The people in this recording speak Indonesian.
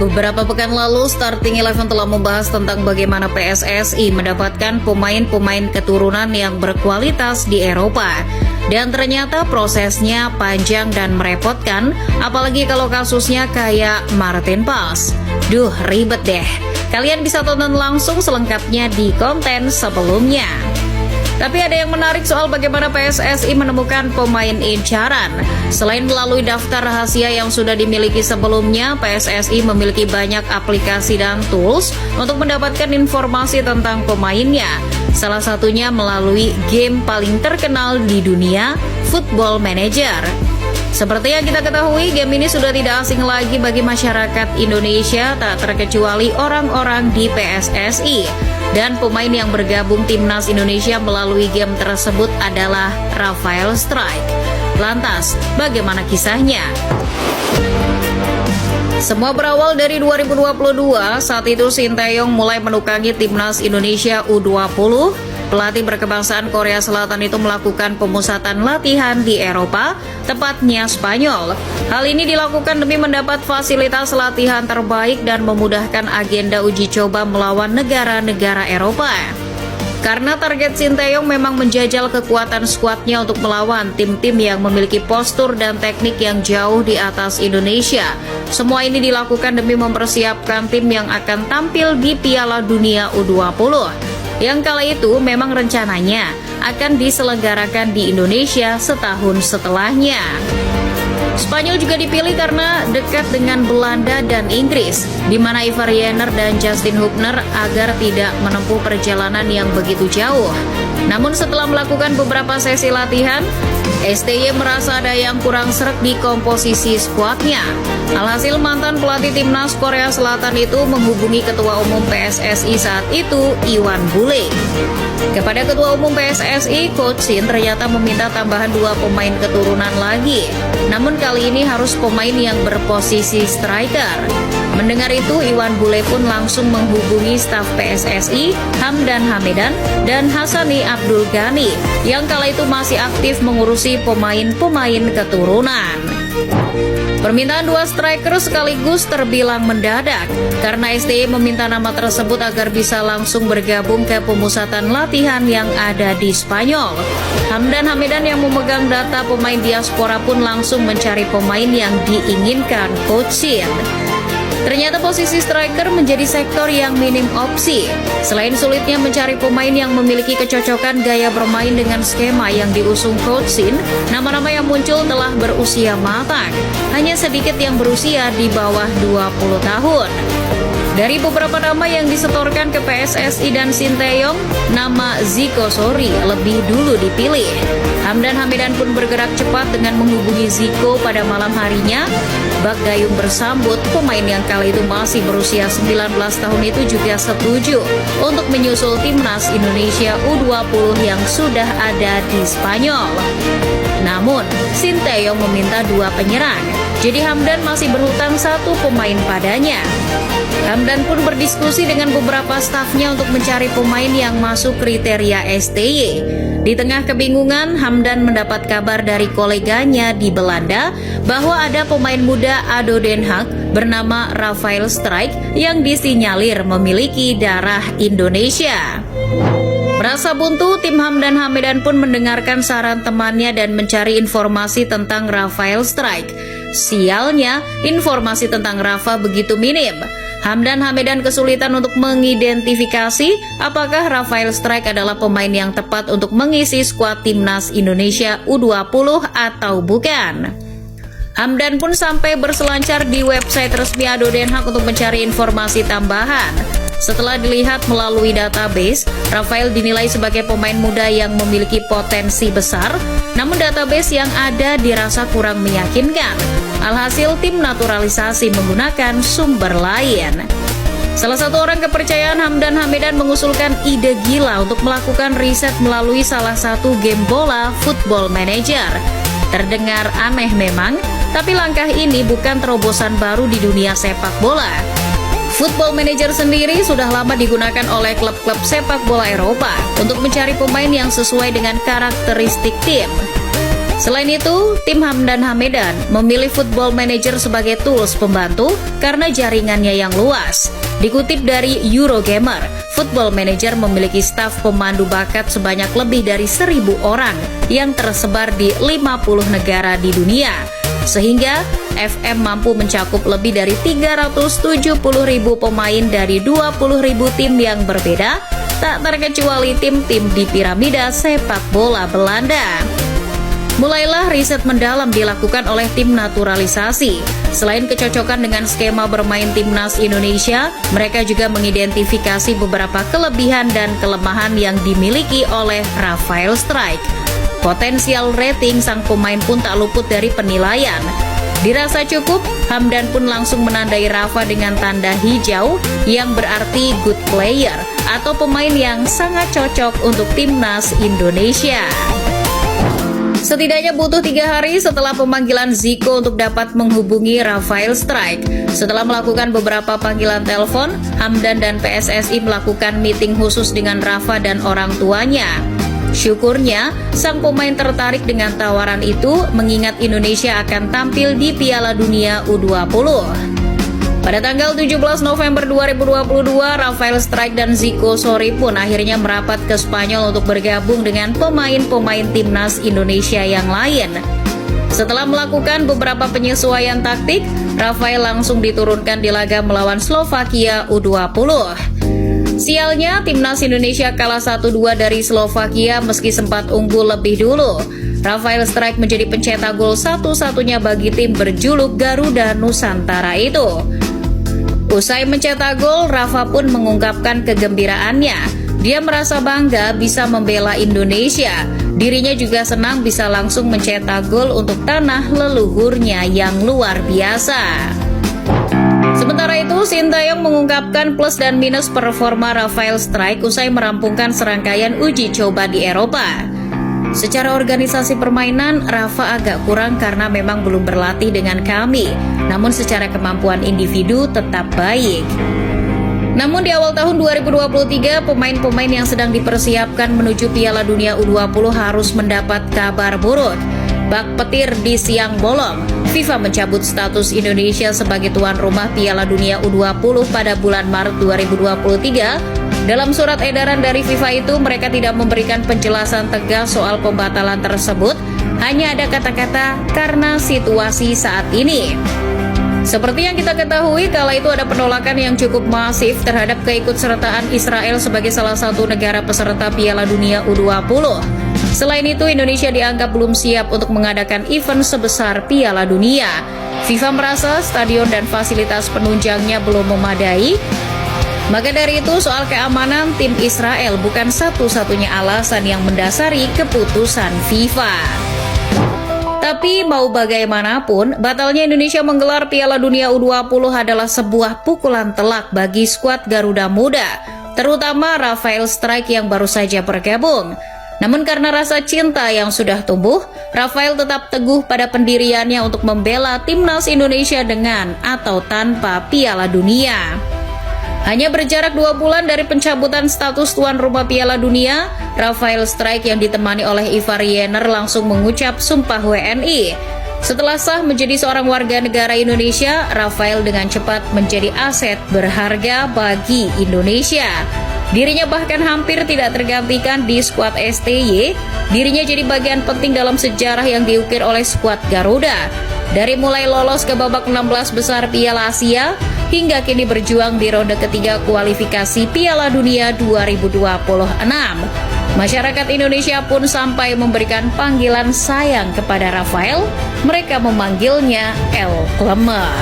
Beberapa pekan lalu, Starting Eleven telah membahas tentang bagaimana PSSI mendapatkan pemain-pemain keturunan yang berkualitas di Eropa. Dan ternyata prosesnya panjang dan merepotkan, apalagi kalau kasusnya kayak Martin Paes. Duh, ribet deh. Kalian bisa tonton langsung selengkapnya di konten sebelumnya. Tapi ada yang menarik soal bagaimana PSSI menemukan pemain incaran. Selain melalui daftar rahasia yang sudah dimiliki sebelumnya, PSSI memiliki banyak aplikasi dan tools untuk mendapatkan informasi tentang pemainnya. Salah satunya melalui game paling terkenal di dunia, Football Manager. Seperti yang kita ketahui, game ini sudah tidak asing lagi bagi masyarakat Indonesia, tak terkecuali orang-orang di PSSI. Dan pemain yang bergabung timnas Indonesia melalui game tersebut adalah Rafael Strijk. Lantas, bagaimana kisahnya? Semua berawal dari 2022, saat itu Sinteyong mulai menukangi timnas Indonesia U20. Pelatih berkebangsaan Korea Selatan itu melakukan pemusatan latihan di Eropa, tepatnya Spanyol. Hal ini dilakukan demi mendapat fasilitas latihan terbaik dan memudahkan agenda uji coba melawan negara-negara Eropa. Karena target Sinteyong memang menjajal kekuatan skuadnya untuk melawan tim-tim yang memiliki postur dan teknik yang jauh di atas Indonesia. Semua ini dilakukan demi mempersiapkan tim yang akan tampil di Piala Dunia U20. Yang kala itu memang rencananya akan diselenggarakan di Indonesia setahun setelahnya. Spanyol juga dipilih karena dekat dengan Belanda dan Inggris, di mana Ivar Jenner dan Justin Hubner agar tidak menempuh perjalanan yang begitu jauh. Namun setelah melakukan beberapa sesi latihan, STY merasa ada yang kurang sreg di komposisi skuadnya. Alhasil mantan pelatih timnas Korea Selatan itu menghubungi Ketua Umum PSSI saat itu, Iwan Bule. Kepada Ketua Umum PSSI, Coach Shin ternyata meminta tambahan 2 pemain keturunan lagi. Namun kali ini harus pemain yang berposisi striker. Mendengar itu, Iwan Bule pun langsung menghubungi staf PSSI, Hamdan Hamidan dan Hassani Abdul Ghani, yang kala itu masih aktif mengurusi pemain-pemain keturunan. Permintaan 2 striker sekaligus terbilang mendadak, karena STY meminta nama tersebut agar bisa langsung bergabung ke pemusatan latihan yang ada di Spanyol. Hamdan Hamidan yang memegang data pemain diaspora pun langsung mencari pemain yang diinginkan Coach Shin. Ternyata posisi striker menjadi sektor yang minim opsi. Selain sulitnya mencari pemain yang memiliki kecocokan gaya bermain dengan skema yang diusung Coach Shin, nama-nama yang muncul telah berusia matang. Hanya sedikit yang berusia di bawah 20 tahun. Dari beberapa nama yang disetorkan ke PSSI dan Sinteyong, nama Zico Sori lebih dulu dipilih. Hamdan Hamidan pun bergerak cepat dengan menghubungi Zico pada malam harinya. Bak Gayung bersambut, pemain yang kala itu masih berusia 19 tahun itu juga setuju untuk menyusul timnas Indonesia U20 yang sudah ada di Spanyol. Namun, Sinteyong meminta 2 penyerang, jadi Hamdan masih berhutang 1 pemain padanya. Hamdan pun berdiskusi dengan beberapa stafnya untuk mencari pemain yang masuk kriteria STY. Di tengah kebingungan, Hamdan mendapat kabar dari koleganya di Belanda bahwa ada pemain muda ADO Den Haag bernama Rafael Strijk yang disinyalir memiliki darah Indonesia. Merasa buntu, tim Hamdan Hamidan pun mendengarkan saran temannya dan mencari informasi tentang Rafael Strijk. Sialnya, informasi tentang Rafa begitu minim. Hamdan Hamidan kesulitan untuk mengidentifikasi apakah Rafael Strijk adalah pemain yang tepat untuk mengisi skuad timnas Indonesia U20 atau bukan. Hamdan pun sampai berselancar di website resmi ADO Den Haag untuk mencari informasi tambahan. Setelah dilihat melalui database, Rafael dinilai sebagai pemain muda yang memiliki potensi besar, namun database yang ada dirasa kurang meyakinkan. Alhasil tim naturalisasi menggunakan sumber lain. Salah satu orang kepercayaan Hamdan Hamidan mengusulkan ide gila untuk melakukan riset melalui salah satu game bola, Football Manager. Terdengar aneh memang, tapi langkah ini bukan terobosan baru di dunia sepak bola. Football Manager sendiri sudah lama digunakan oleh klub-klub sepak bola Eropa untuk mencari pemain yang sesuai dengan karakteristik tim. Selain itu, tim Hamdan Hamedan memilih Football Manager sebagai tools pembantu karena jaringannya yang luas. Dikutip dari Eurogamer, Football Manager memiliki staf pemandu bakat sebanyak lebih dari 1.000 orang yang tersebar di 50 negara di dunia. Sehingga FM mampu mencakup lebih dari 370.000 pemain dari 20.000 tim yang berbeda, tak terkecuali tim-tim di piramida sepak bola Belanda. Mulailah riset mendalam dilakukan oleh tim naturalisasi. Selain kecocokan dengan skema bermain timnas Indonesia, mereka juga mengidentifikasi beberapa kelebihan dan kelemahan yang dimiliki oleh Rafael Strijk. Potensial rating sang pemain pun tak luput dari penilaian. Dirasa cukup, Hamdan pun langsung menandai Rafa dengan tanda hijau yang berarti good player atau pemain yang sangat cocok untuk timnas Indonesia. Setidaknya butuh 3 hari setelah pemanggilan Zico untuk dapat menghubungi Rafael Strijk. Setelah melakukan beberapa panggilan telepon, Hamdan dan PSSI melakukan meeting khusus dengan Rafa dan orang tuanya. Syukurnya, sang pemain tertarik dengan tawaran itu mengingat Indonesia akan tampil di Piala Dunia U20. Pada tanggal 17 November 2022, Rafael Strijk dan Zico Sorry pun akhirnya merapat ke Spanyol untuk bergabung dengan pemain-pemain timnas Indonesia yang lain. Setelah melakukan beberapa penyesuaian taktik, Rafael langsung diturunkan di laga melawan Slovakia U20. Sialnya, timnas Indonesia kalah 1-2 dari Slovakia meski sempat unggul lebih dulu. Rafael Strijk menjadi pencetak gol satu-satunya bagi tim berjuluk Garuda Nusantara itu. Usai mencetak gol, Rafa pun mengungkapkan kegembiraannya. Dia merasa bangga bisa membela Indonesia. Dirinya juga senang bisa langsung mencetak gol untuk tanah leluhurnya yang luar biasa. Sementara itu, Sintayong mengungkapkan plus dan minus performa Rafael Strijk usai merampungkan serangkaian uji coba di Eropa. Secara organisasi permainan, Rafa agak kurang karena memang belum berlatih dengan kami. Namun secara kemampuan individu tetap baik. Namun di awal tahun 2023, pemain-pemain yang sedang dipersiapkan menuju Piala Dunia U20 harus mendapat kabar buruk. Bak petir di siang bolong, FIFA mencabut status Indonesia sebagai tuan rumah Piala Dunia U20 pada bulan Maret 2023. Dalam surat edaran dari FIFA itu, mereka tidak memberikan penjelasan tegas soal pembatalan tersebut, hanya ada kata-kata karena situasi saat ini. Seperti yang kita ketahui, kala itu ada penolakan yang cukup masif terhadap keikutsertaan Israel sebagai salah satu negara peserta Piala Dunia U20. Selain itu, Indonesia dianggap belum siap untuk mengadakan event sebesar Piala Dunia. FIFA merasa stadion dan fasilitas penunjangnya belum memadai. Maka dari itu, soal keamanan tim Israel bukan satu-satunya alasan yang mendasari keputusan FIFA. Tapi mau bagaimanapun, batalnya Indonesia menggelar Piala Dunia U20 adalah sebuah pukulan telak bagi skuad Garuda Muda, terutama Rafael Strijk yang baru saja bergabung. Namun karena rasa cinta yang sudah tumbuh, Rafael tetap teguh pada pendiriannya untuk membela timnas Indonesia dengan atau tanpa Piala Dunia. Hanya berjarak 2 bulan dari pencabutan status tuan rumah Piala Dunia, Rafael Strijk yang ditemani oleh Ivar Jenner langsung mengucap sumpah WNI. Setelah sah menjadi seorang warga negara Indonesia, Rafael dengan cepat menjadi aset berharga bagi Indonesia. Dirinya bahkan hampir tidak tergantikan di skuad STY. Dirinya jadi bagian penting dalam sejarah yang diukir oleh skuad Garuda. Dari mulai lolos ke babak 16 besar Piala Asia, hingga kini berjuang di ronde ketiga kualifikasi Piala Dunia 2026. Masyarakat Indonesia pun sampai memberikan panggilan sayang kepada Rafael. Mereka memanggilnya El Klemer.